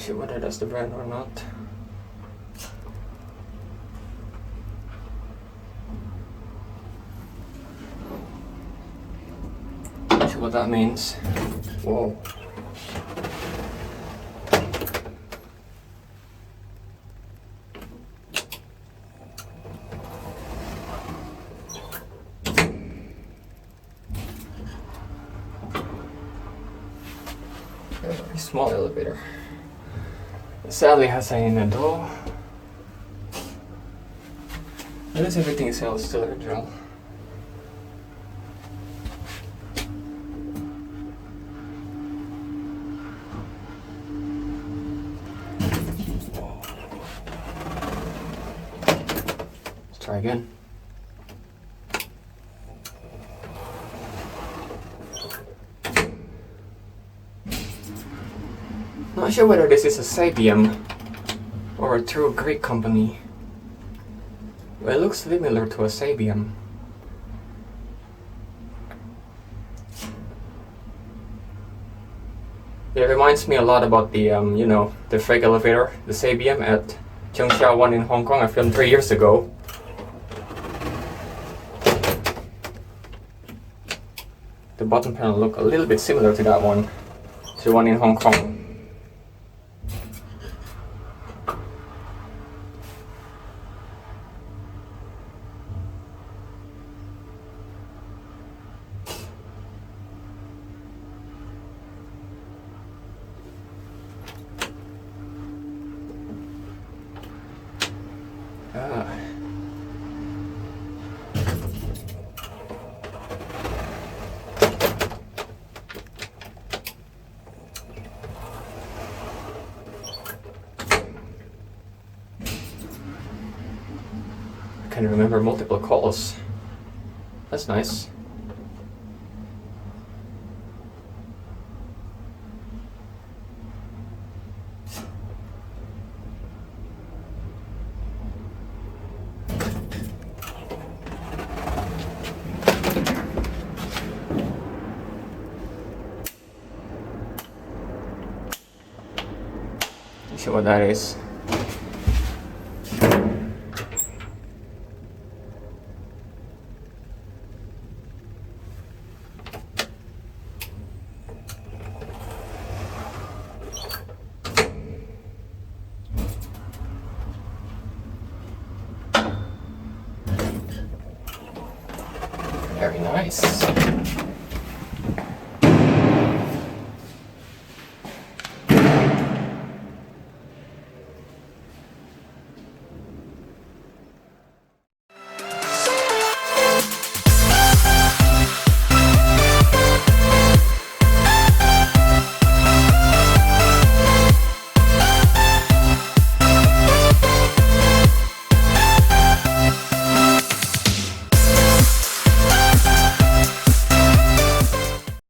sure whether that's the brand or not. Not sure what that means. Whoa. A very small elevator. It sadly has a door. At least everything else is still original. Let's try again. Not sure whether this is a Sabiem or a true Greek company. Well, it looks similar to a Sabiem. It reminds me a lot about the, the fake elevator, the Sabiem at Cheongshao one in Hong Kong I filmed 3 years ago. The bottom panel look a little bit similar to that one, to the one in Hong Kong. I can remember multiple calls. That's nice. Not sure what that is. Very nice.